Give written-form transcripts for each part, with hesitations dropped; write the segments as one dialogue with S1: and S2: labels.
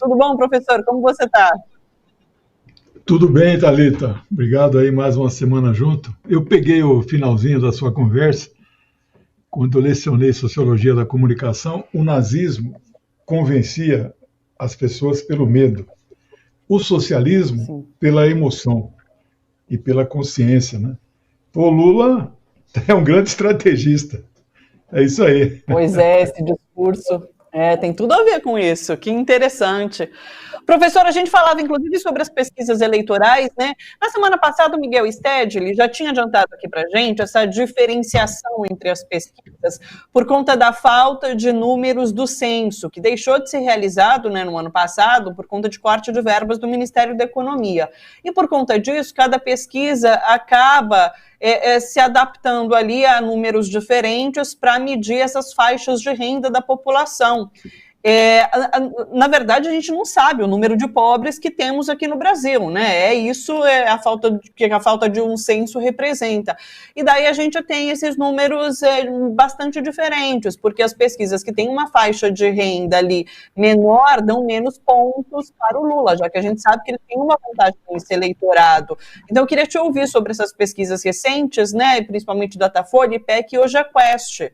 S1: Tudo bom, professor? Como você está?
S2: Tudo bem, Thalita. Obrigado aí mais uma semana junto. Eu peguei o finalzinho da sua conversa, quando eu lecionei Sociologia da Comunicação, o nazismo convencia as pessoas pelo medo, o socialismo
S1: Sim.
S2: pela emoção e pela consciência, né? O Lula é um grande estrategista. É isso aí.
S1: Pois é, esse discurso tem tudo a ver com isso, que interessante. Professor, a gente falava inclusive sobre as pesquisas eleitorais, né? Na semana passada o Miguel Stedley já tinha adiantado aqui para a gente essa diferenciação entre as pesquisas por conta da falta de números do censo, que deixou de ser realizado, né, no ano passado por conta de corte de verbas do Ministério da Economia. E por conta disso, cada pesquisa acaba se adaptando ali a números diferentes para medir essas faixas de renda da população. Na verdade, a gente não sabe o número de pobres que temos aqui no Brasil, né? Isso é a falta de um censo representa. E daí a gente tem esses números bastante diferentes, porque as pesquisas que têm uma faixa de renda ali menor dão menos pontos para o Lula, já que a gente sabe que ele tem uma vantagem nesse eleitorado. Então, eu queria te ouvir sobre essas pesquisas recentes, né? Principalmente Datafolha, IPEC e hoje a Quest.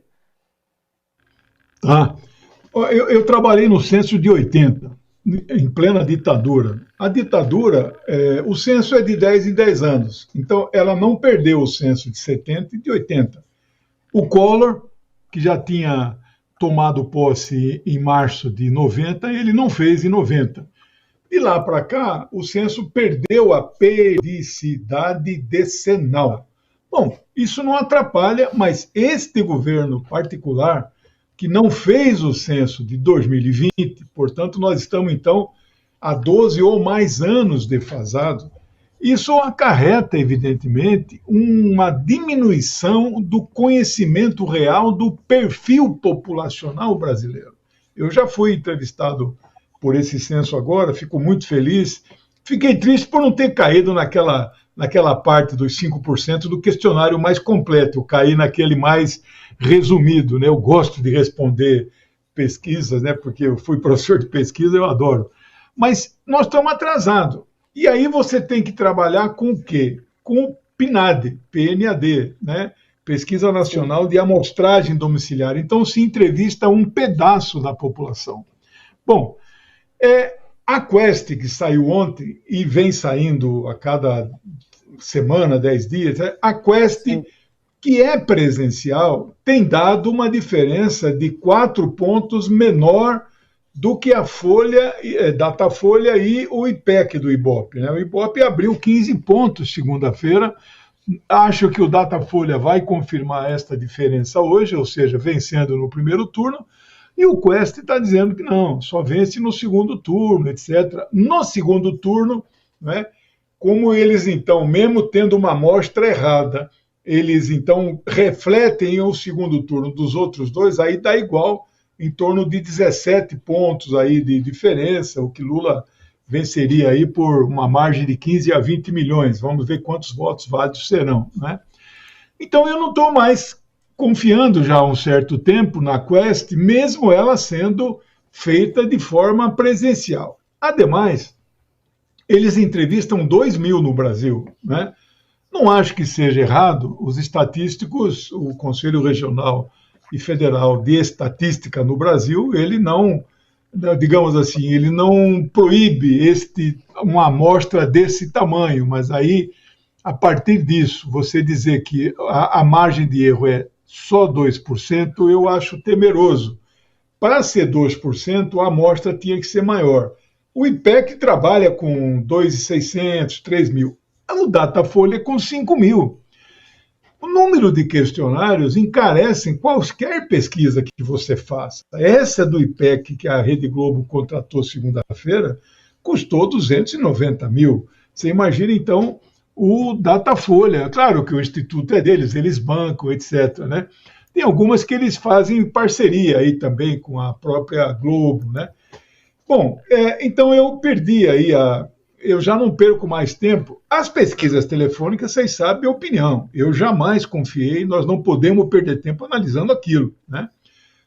S2: Eu trabalhei no censo de 80, em plena ditadura. A ditadura, o censo é de 10 em 10 anos, então ela não perdeu o censo de 70 e de 80. O Collor, que já tinha tomado posse em março de 90, ele não fez em 90. De lá para cá, o censo perdeu a periodicidade decenal. Bom, isso não atrapalha, mas este governo particular que não fez o censo de 2020, portanto, nós estamos, então, há 12 ou mais anos defasados. Isso acarreta, evidentemente, uma diminuição do conhecimento real do perfil populacional brasileiro. Eu já fui entrevistado por esse censo agora, fico muito feliz. Fiquei triste por não ter caído naquela parte dos 5% do questionário mais completo, eu caí naquele mais resumido, né? Eu gosto de responder pesquisas, né? Porque eu fui professor de pesquisa, eu adoro. Mas nós estamos atrasados. E aí você tem que trabalhar com o quê? Com o PNAD, PNAD, né? Pesquisa Nacional de Amostragem Domiciliar. Então se entrevista um pedaço da população. Bom, a Quest, que saiu ontem e vem saindo a cada semana, 10 dias, a Quest, que é presencial, tem dado uma diferença de 4 pontos menor do que a Folha, Datafolha e o IPEC do Ibope, né? O Ibope abriu 15 pontos segunda-feira. Acho que o Datafolha vai confirmar esta diferença hoje, ou seja, vencendo no primeiro turno. E o Quest está dizendo que não, só vence no segundo turno, etc. No segundo turno, né, como eles, então, mesmo tendo uma amostra errada, eles, então, refletem o segundo turno dos outros dois, aí dá igual, em torno de 17 pontos aí de diferença, o que Lula venceria aí por uma margem de 15 a 20 milhões. Vamos ver quantos votos válidos serão, né? Então, eu não estou mais confiando já há um certo tempo na Quest, mesmo ela sendo feita de forma presencial. Ademais, eles entrevistam 2.000 no Brasil, né? Não acho que seja errado, os estatísticos, o Conselho Regional e Federal de Estatística no Brasil, ele não, digamos assim, ele não proíbe uma amostra desse tamanho, mas aí, a partir disso, você dizer que a margem de erro é só 2%, eu acho temeroso. Para ser 2%, a amostra tinha que ser maior. O IPEC trabalha com 2.600, 3.000. O Datafolha com 5.000. O número de questionários encarecem qualquer pesquisa que você faça. Essa do IPEC, que a Rede Globo contratou segunda-feira, custou 290 mil. Você imagina, então, o Datafolha. Claro que o instituto é deles, eles bancam, etc., né? Tem algumas que eles fazem parceria aí também com a própria Globo, né? Bom, então eu perdi aí eu já não perco mais tempo. As pesquisas telefônicas, vocês sabem a opinião. Eu jamais confiei, nós não podemos perder tempo analisando aquilo, né?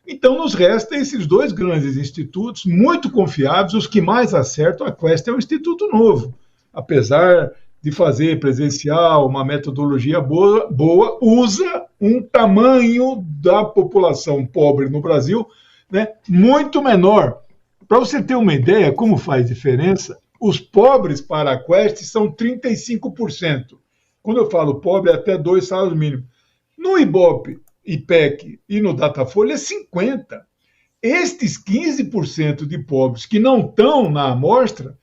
S2: Então, nos resta esses dois grandes institutos, muito confiáveis, os que mais acertam. A Quest é um instituto novo, apesar de fazer presencial, uma metodologia boa, usa um tamanho da população pobre no Brasil, né, muito menor. Para você ter uma ideia como faz diferença, os pobres para a Quest são 35%. Quando eu falo pobre, é até 2 salários mínimos. No Ibope, IPEC e no Datafolha é 50%. Estes 15% de pobres que não estão na amostra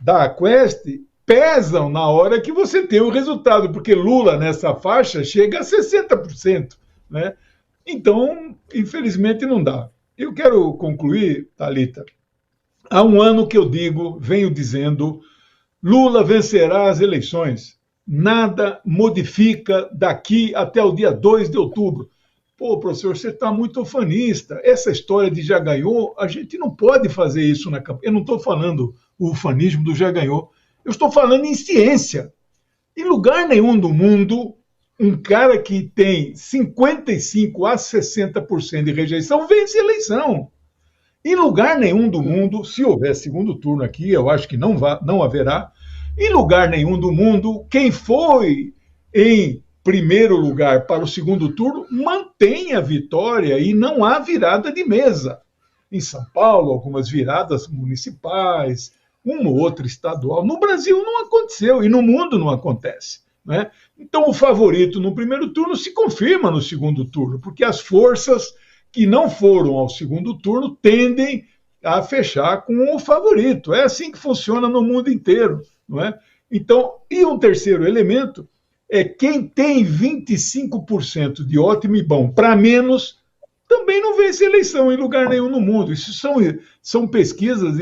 S2: da Quest pesam na hora que você tem o resultado, porque Lula nessa faixa chega a 60%. Né? Então, infelizmente, não dá. Eu quero concluir, Thalita. Há um ano que eu venho dizendo, Lula vencerá as eleições. Nada modifica daqui até o dia 2 de outubro. Pô, professor, você está muito ufanista. Essa história de já ganhou, a gente não pode fazer isso na campanha. Eu não estou falando o ufanismo do já ganhou. Eu estou falando em ciência. Em lugar nenhum do mundo, um cara que tem 55% a 60% de rejeição vence a eleição. Em lugar nenhum do mundo, se houver segundo turno aqui, eu acho que não haverá, em lugar nenhum do mundo, quem foi em primeiro lugar para o segundo turno mantém a vitória e não há virada de mesa. Em São Paulo, algumas viradas municipais, uma ou outra estadual. No Brasil não aconteceu e no mundo não acontece. Né? Então o favorito no primeiro turno se confirma no segundo turno, porque as forças que não foram ao segundo turno tendem a fechar com o favorito. É assim que funciona no mundo inteiro. Não é? Então, e um terceiro elemento é quem tem 25% de ótimo e bom para menos também não vence eleição em lugar nenhum no mundo. Isso são pesquisas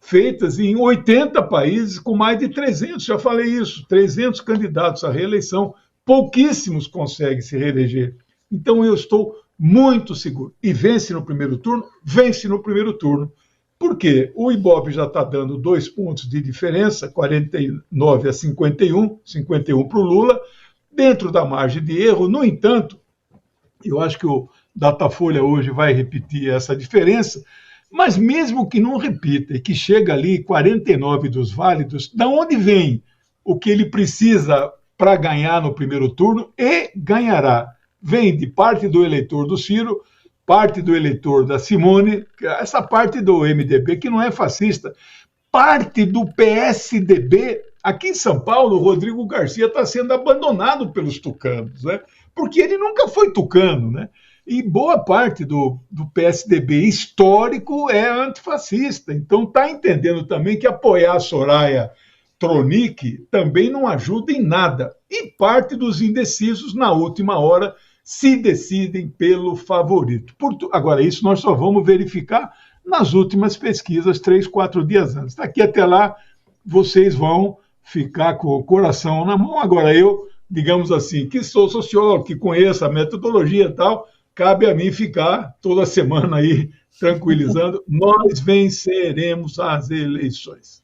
S2: feitas em 80 países com mais de 300, já falei isso, 300 candidatos à reeleição, pouquíssimos conseguem se reeleger. Então eu estou muito seguro. E vence no primeiro turno? Vence no primeiro turno. Por quê? O Ibope já está dando 2 pontos de diferença, 49 a 51, 51 para o Lula, dentro da margem de erro. No entanto, eu acho que o Datafolha hoje vai repetir essa diferença, mas mesmo que não repita e que chega ali 49 dos válidos, da onde vem o que ele precisa para ganhar no primeiro turno e ganhará? Vem de parte do eleitor do Ciro, parte do eleitor da Simone, essa parte do MDB que não é fascista, parte do PSDB. Aqui em São Paulo, o Rodrigo Garcia está sendo abandonado pelos tucanos, né? Porque ele nunca foi tucano, né? E boa parte do PSDB histórico é antifascista. Então está entendendo também que apoiar a Soraya Tronic também não ajuda em nada. E parte dos indecisos, na última hora, se decidem pelo favorito. Agora, isso nós só vamos verificar nas últimas pesquisas, 3, 4 dias antes. Daqui até lá, vocês vão ficar com o coração na mão. Agora, eu, digamos assim, que sou sociólogo, que conheço a metodologia e tal, cabe a mim ficar toda semana aí tranquilizando. Nós venceremos as eleições.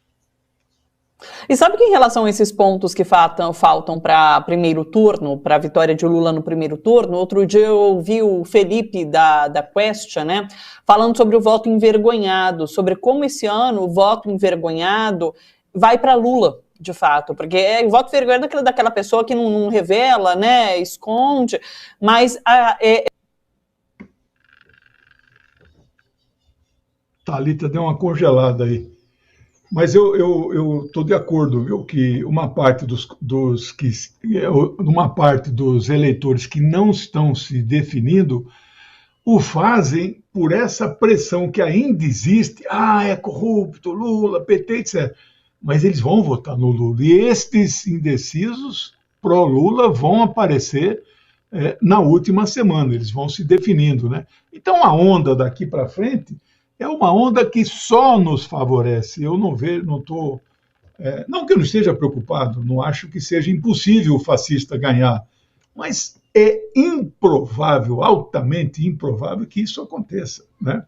S1: E sabe que em relação a esses pontos que faltam para primeiro turno, para a vitória de Lula no primeiro turno, outro dia eu ouvi o Felipe da Quest, né, falando sobre o voto envergonhado, sobre como esse ano o voto envergonhado vai para Lula, de fato, porque o voto envergonhado é daquela pessoa que não revela, né, esconde, mas
S2: Thalita deu uma congelada aí. Mas eu estou de acordo, viu, que uma parte uma parte dos eleitores que não estão se definindo o fazem por essa pressão que ainda existe. É corrupto, Lula, PT, etc. Mas eles vão votar no Lula. E estes indecisos pró-Lula vão aparecer na última semana. Eles vão se definindo, né? Então a onda daqui para frente é uma onda que só nos favorece. Eu não vejo, não estou. Não que eu não esteja preocupado, não acho que seja impossível o fascista ganhar, mas é improvável, altamente improvável que isso aconteça, né?